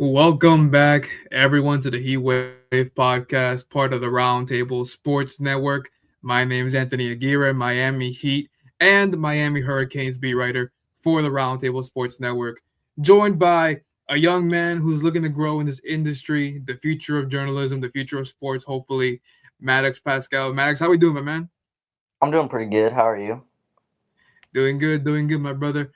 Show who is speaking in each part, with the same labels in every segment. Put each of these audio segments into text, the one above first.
Speaker 1: Welcome back, everyone, to the HeatWave Podcast, part of the Roundtable Sports Network. My name is Anthony Aguirre, Miami Heat and Miami Hurricanes beat writer for the Roundtable Sports Network, joined by a young man who's looking to grow in this industry, the future of journalism, the future of sports, hopefully, Maddox Pascal. Maddox, how we doing, my man?
Speaker 2: I'm doing pretty good. How are you?
Speaker 1: Doing good, my brother.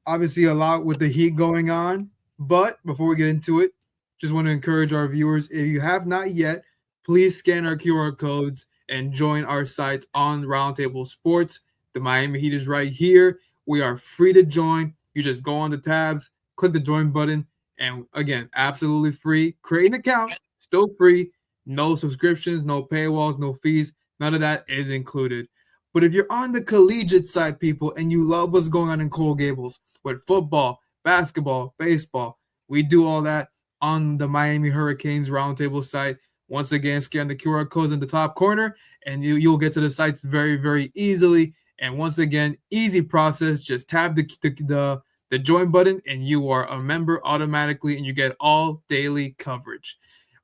Speaker 1: Obviously a lot with the Heat going on, but before we get into it, just want to encourage our viewers, if you have not yet, please scan our QR codes and join our site on Roundtable Sports. The Miami Heat is right here. We are free to join. You just go on the tabs, click the join button, and again, absolutely free. Create an account, still free. No subscriptions, no paywalls, no fees. None of that is included. But if you're on the collegiate side, people, and you love what's going on in Coral Gables with football, basketball, baseball, we do all that on the Miami Hurricanes Roundtable site. Once again, scan the QR codes in the top corner, and you'll get to the sites very, very easily. And once again, easy process. Just tap the join button, and you are a member automatically, and you get all daily coverage.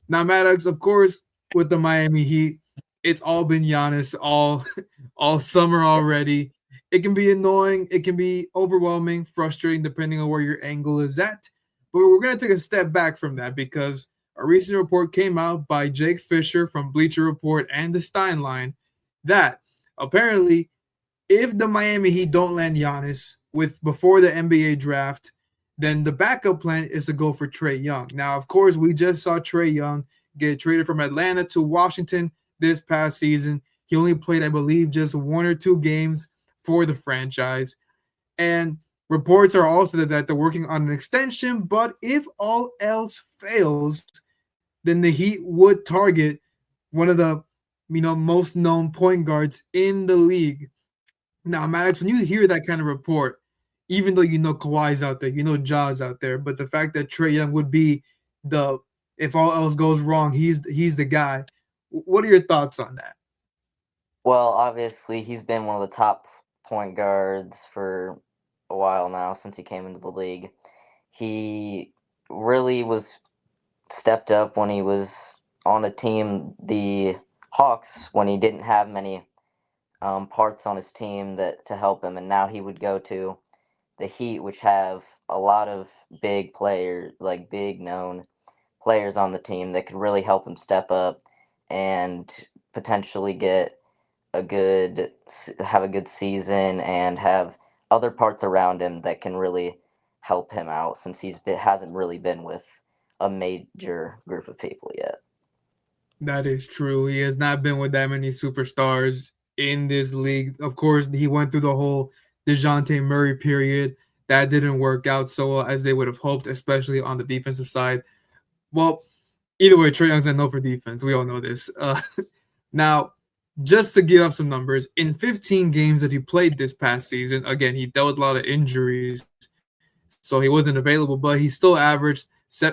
Speaker 1: Now, Maddox, of course, with the Miami Heat, it's all been Giannis all summer already. It can be annoying, it can be overwhelming, frustrating, depending on where your angle is at. But we're going to take a step back from that because a recent report came out by Jake Fisher from Bleacher Report and the Steinline that apparently, if the Miami Heat don't land Giannis with before the NBA draft, then the backup plan is to go for Trae Young. Now, of course, we just saw Trae Young get traded from Atlanta to Washington this past season. He only played, I believe, just one or two games for the franchise. And reports are also that they're working on an extension, but if all else fails, then the Heat would target one of the most known point guards in the league. Now, Maddox, when you hear that kind of report, even though you know Kawhi's out there, you know Ja's out there, but the fact that Trae Young would be the if all else goes wrong, he's the guy. What are your thoughts on that?
Speaker 2: Well, obviously, he's been one of the top point guards for a while now since he came into the league. He really was stepped up when he was on a team, the Hawks, when he didn't have many parts on his team that to help him, and now he would go to the Heat, which have a lot of big players, like big known players on the team that could really help him step up and potentially have a good season and have other parts around him that can really help him out since hasn't really been with a major group of people yet.
Speaker 1: That is true. He has not been with that many superstars in this league. Of course, he went through the whole DeJounte Murray period. That didn't work out so well as they would have hoped, especially on the defensive side. Well, either way, Trae Young's a no for defense. We all know this. Now, just to give up some numbers, in 15 games that he played this past season, again, he dealt with a lot of injuries, so he wasn't available, but he still averaged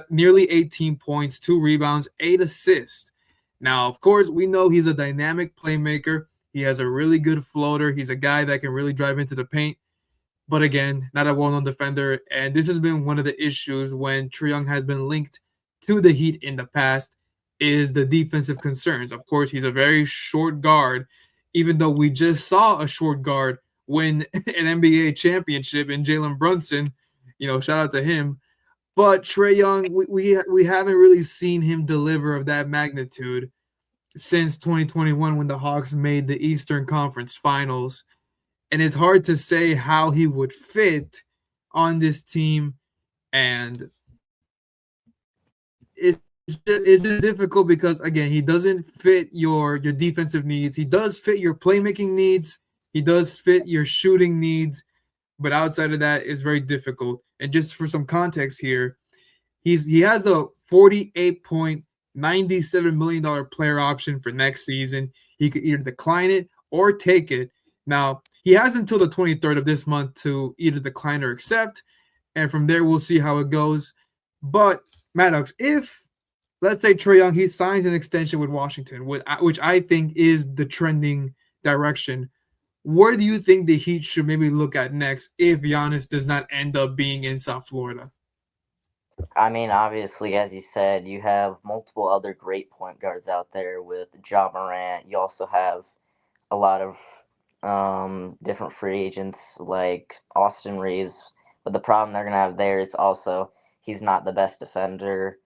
Speaker 1: nearly 18 points, 2 rebounds, 8 assists. Now, of course, we know he's a dynamic playmaker. He has a really good floater. He's a guy that can really drive into the paint. But again, not a well-known defender. And this has been one of the issues when Trae Young has been linked to the Heat in the past is the defensive concerns. Of course, he's a very short guard, even though we just saw a short guard win an NBA championship in Jalen Brunson. Shout out to him. But Trae Young, we haven't really seen him deliver of that magnitude since 2021 when the Hawks made the Eastern Conference Finals. And it's hard to say how he would fit on this team. And it's just difficult because, again, he doesn't fit your defensive needs. He does fit your playmaking needs. He does fit your shooting needs. But outside of that, it's very difficult. And just for some context here, he has a $48.97 million player option for next season. He could either decline it or take it. Now, he has until the 23rd of this month to either decline or accept. And from there, we'll see how it goes. But, Maddox, if, let's say Trae Young, he signs an extension with Washington, which I think is the trending direction, where do you think the Heat should maybe look at next if Giannis does not end up being in South Florida?
Speaker 2: I mean, obviously, as you said, you have multiple other great point guards out there with Ja Morant. You also have a lot of different free agents like Austin Reeves. But the problem they're going to have there is also he's not the best defender.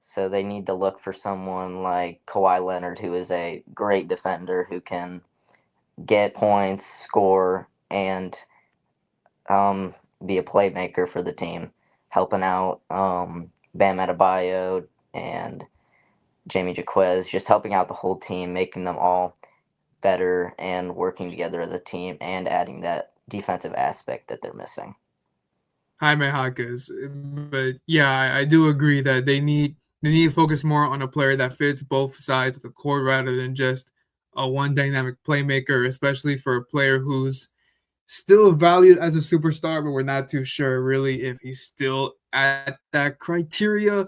Speaker 2: So they need to look for someone like Kawhi Leonard, who is a great defender who can get points, score, and um, be a playmaker for the team, helping out Bam Adebayo and Jamie Jaquez, just helping out the whole team, making them all better and working together as a team and adding that defensive aspect that they're missing.
Speaker 1: Jaime Jaquez. But yeah, I do agree that they need to focus more on a player that fits both sides of the court rather than just a one dynamic playmaker, especially for a player who's still valued as a superstar, but we're not too sure really if he's still at that criteria,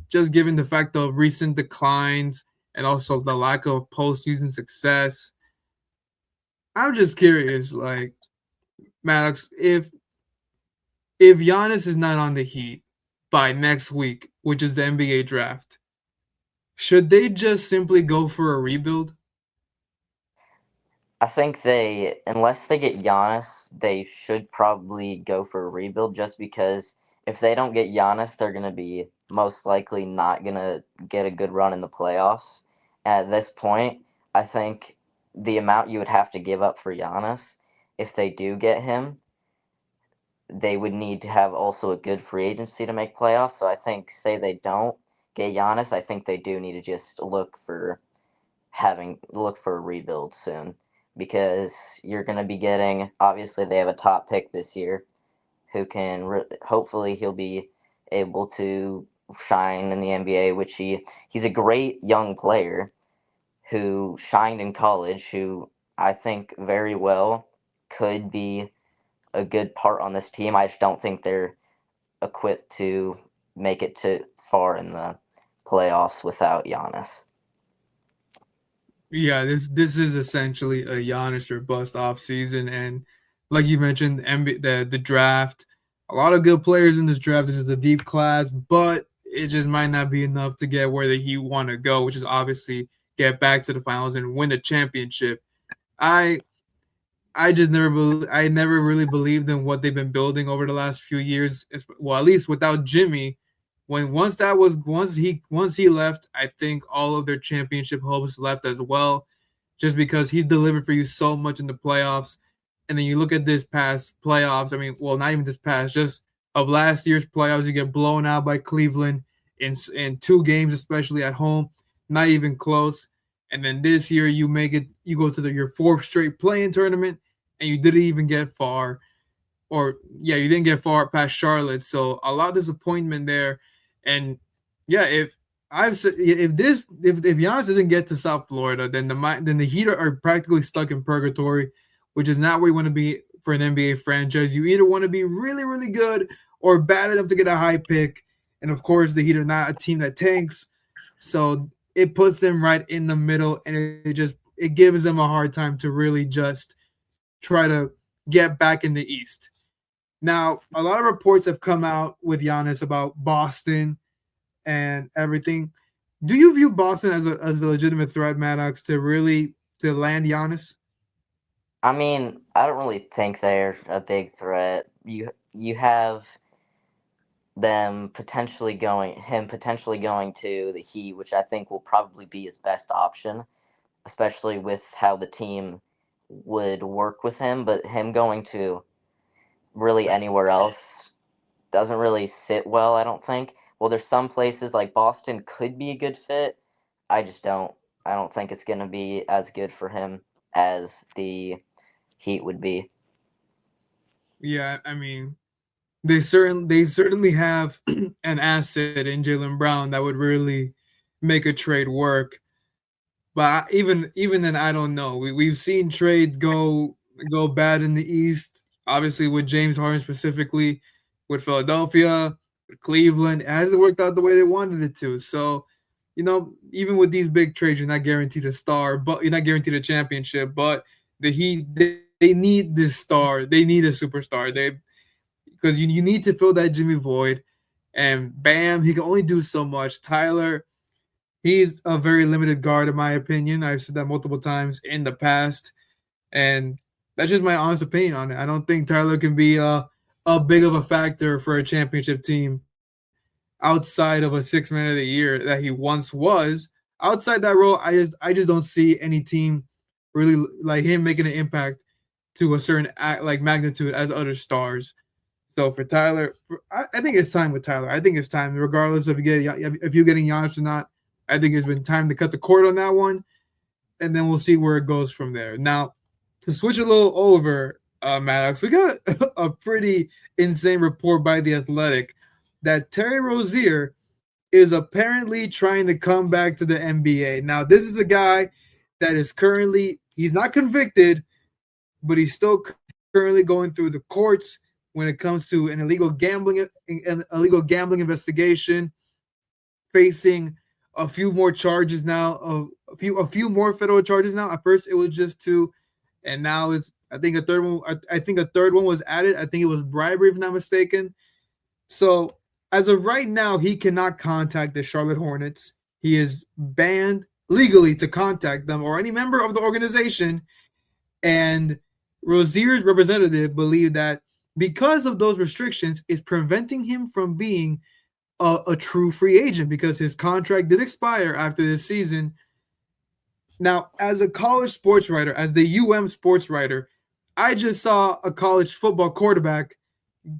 Speaker 1: just given the fact of recent declines and also the lack of postseason success. I'm just curious, like Maddox, if Giannis is not on the Heat by next week, which is the NBA draft, should they just simply go for a rebuild?
Speaker 2: I think unless they get Giannis, they should probably go for a rebuild just because if they don't get Giannis, they're going to be most likely not going to get a good run in the playoffs. At this point, I think the amount you would have to give up for Giannis, if they do get him, they would need to have also a good free agency to make playoffs. So I think, say they don't get Giannis, I think they do need to just look for a rebuild soon because you're going to be getting obviously they have a top pick this year who can hopefully he'll be able to shine in the NBA, which he's a great young player who shined in college, who I think very well could be a good part on this team. I just don't think they're equipped to make it to far in the playoffs without Giannis.
Speaker 1: Yeah, this is essentially a Giannis or bust off season, and like you mentioned, the draft, a lot of good players in this draft. This is a deep class, but it just might not be enough to get where the Heat want to go, which is obviously get back to the finals and win a championship. I I never really believed in what they've been building over the last few years. Well, at least without Jimmy. When once he left, I think all of their championship hopes left as well, just because he's delivered for you so much in the playoffs. And then you look at this past playoffs. I mean, well, not even this past, just of last year's playoffs, you get blown out by Cleveland in two games, especially at home, not even close. And then this year, you go to your fourth straight playing tournament, and you didn't even get far, or yeah, you didn't get far past Charlotte. So a lot of disappointment there. And yeah, if Giannis doesn't get to South Florida, then the Heat are practically stuck in purgatory, which is not where you want to be for an NBA franchise. You either want to be really really good or bad enough to get a high pick, and of course the Heat are not a team that tanks, so it puts them right in the middle, and it gives them a hard time to really just try to get back in the East. Now, a lot of reports have come out with Giannis about Boston and everything. Do you view Boston as a legitimate threat, Maddox, to land Giannis?
Speaker 2: I mean, I don't really think they're a big threat. You have him potentially going to the Heat, which I think will probably be his best option, especially with how the team would work with him. But him going to really anywhere else doesn't really sit well, I don't think. Well, there's some places like Boston could be a good fit. I just don't. I don't think it's going to be as good for him as the Heat would be.
Speaker 1: Yeah, I mean, they certainly have an asset in Jalen Brown that would really make a trade work. But even then, I don't know. We've seen trades go bad in the East. Obviously, with James Harden specifically, with Philadelphia, with Cleveland, it hasn't worked out the way they wanted it to. So, even with these big trades, you're not guaranteed a star, but you're not guaranteed a championship. But the Heat, they need this star. They need a superstar. Because you need to fill that Jimmy void. And bam, he can only do so much. Tyler, he's a very limited guard, in my opinion. I've said that multiple times in the past. And that's just my honest opinion on it. I don't think Tyler can be a big of a factor for a championship team outside of a 6 man of the year that he once was. Outside that role, I just don't see any team really like him making an impact to a certain like magnitude as other stars. So for Tyler, I think it's time with Tyler. I think it's time, regardless if you're getting Giannis or not. I think it's been time to cut the cord on that one, and then we'll see where it goes from there. Now, to switch a little over, Maddox, we got a pretty insane report by the Athletic that Terry Rozier is apparently trying to come back to the NBA. Now, this is a guy that is currently he's not convicted, but he's still currently going through the courts when it comes to an illegal gambling investigation, facing a few more charges now of a few more federal charges now. At first it was just two, and now it's I think a third one. I think a third one was added. I think it was bribery, if I'm not mistaken. So as of right now, he cannot contact the Charlotte Hornets. He is banned legally to contact them or any member of the organization. And Rozier's representative believed that because of those restrictions, it's preventing him from being a true free agent because his contract did expire after this season. Now, as a college sports writer, as the sports writer, I just saw a college football quarterback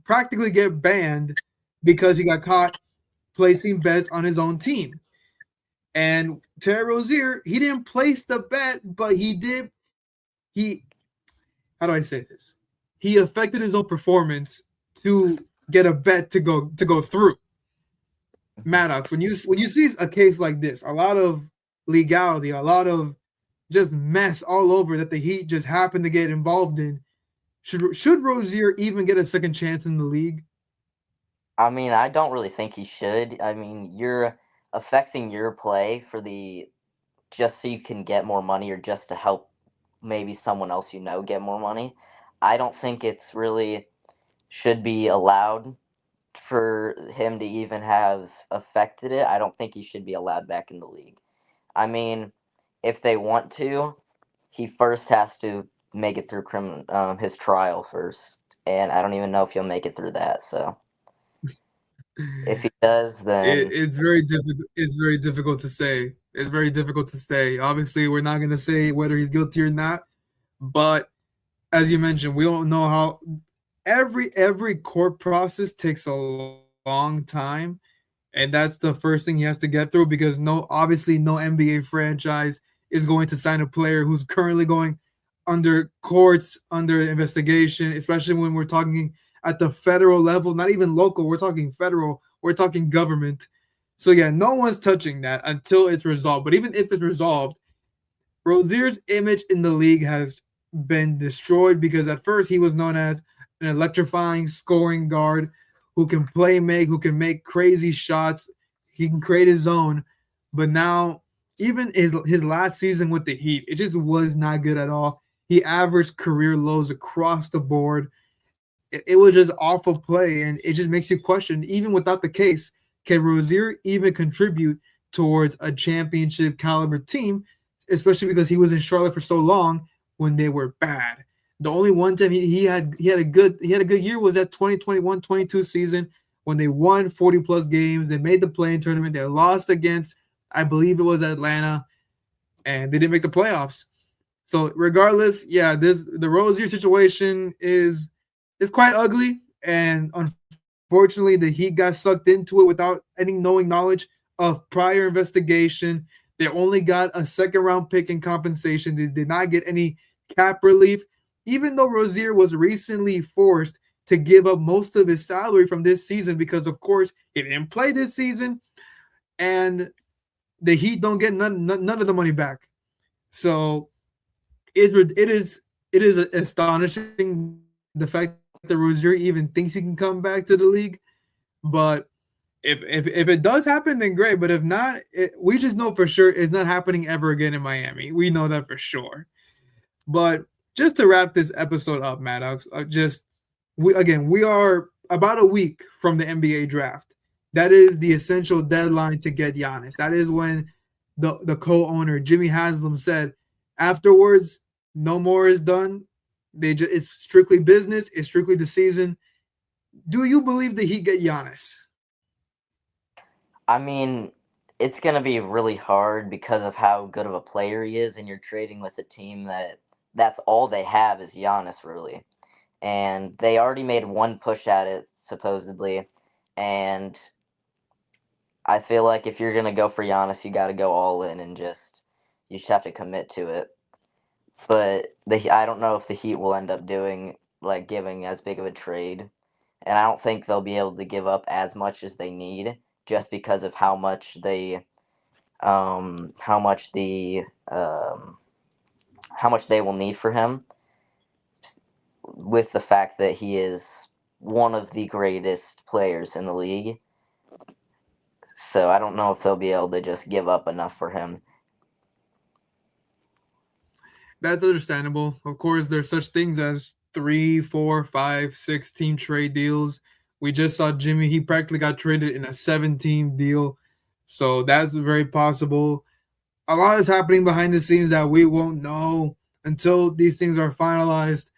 Speaker 1: practically get banned because he got caught placing bets on his own team. And Terry Rozier, he didn't place the bet, but how do I say this? He affected his own performance to get a bet to go through. Maddox, when you see a case like this, a lot of legality, a lot of just mess all over that the Heat just happened to get involved in, should Rozier even get a second chance in the league?
Speaker 2: I mean, I don't really think he should. I mean, you're affecting your play for the just so you can get more money or just to help maybe someone else get more money. I don't think it's really should be allowed for him to even have affected it. I don't think he should be allowed back in the league. I mean, if they want to, he first has to make it through his trial first, and I don't even know if he'll make it through that. So if he does, then
Speaker 1: it's very difficult. It's very difficult to say. It's very difficult to say. Obviously, we're not going to say whether he's guilty or not, but as you mentioned, we don't know how every court process takes a long time, and that's the first thing he has to get through because obviously no NBA franchise is going to sign a player who's currently going under courts, under investigation, especially when we're talking at the federal level, not even local, we're talking federal, we're talking government. So yeah, no one's touching that until it's resolved. But even if it's resolved, Rozier's image in the league has been destroyed because at first he was known as an electrifying scoring guard who can who can make crazy shots. He can create his own. But now, even his last season with the Heat, it just was not good at all. He averaged career lows across the board. It was just awful play, and it just makes you question, even without the case, can Rozier even contribute towards a championship caliber team, especially because he was in Charlotte for so long when they were bad. The only one time he had a good year was that 2021-22 season when they won 40 plus games. They made the play-in tournament. They lost against, I believe it was Atlanta, and they didn't make the playoffs. So regardless, yeah, the Rozier situation is quite ugly, and unfortunately, the Heat got sucked into it without any knowledge of prior investigation. They only got a second-round pick in compensation. They did not get any cap relief, even though Rozier was recently forced to give up most of his salary from this season because, of course, he didn't play this season, and the Heat don't get none of the money back. So it is astonishing the fact that Rozier even thinks he can come back to the league, but if it does happen, then great. But if not, we just know for sure it's not happening ever again in Miami. We know that for sure. But just to wrap this episode up, Maddox, we are about a week from the NBA draft. that is the essential deadline to get Giannis. That is when the co-owner Jimmy Haslam said afterwards, no more is done. It's strictly business. It's strictly the season. Do you believe the Heat get Giannis?
Speaker 2: I mean, it's going to be really hard because of how good of a player he is, and you're trading with a team that's all they have is Giannis, really. And they already made one push at it, supposedly. And I feel like if you're going to go for Giannis, you got to go all in and you just have to commit to it. But I don't know if the Heat will end up giving as big of a trade. And I don't think they'll be able to give up as much as they need just because of how much they will need for him, with the fact that he is one of the greatest players in the league. So I don't know if they'll be able to just give up enough for him.
Speaker 1: That's understandable. Of course, there's such things as 3, 4, 5, 6 team trade deals. We just saw Jimmy, he practically got traded in a 7-team deal. So that's very possible. A lot is happening behind the scenes that we won't know until these things are finalized.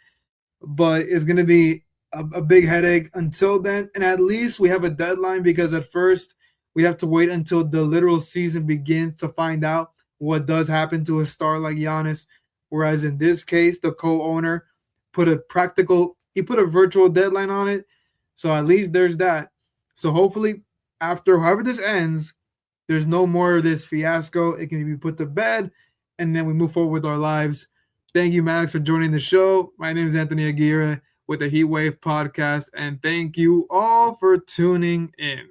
Speaker 1: But it's going to be a big headache until then. And at least we have a deadline, because at first we have to wait until the literal season begins to find out what does happen to a star like Giannis. Whereas in this case, the co-owner put a virtual deadline on it. So at least there's that. So hopefully, after however this ends, there's no more of this fiasco. It can be put to bed, and then we move forward with our lives. Thank you, Maddox, for joining the show. My name is Anthony Aguirre with the HeatWave Podcast, and thank you all for tuning in.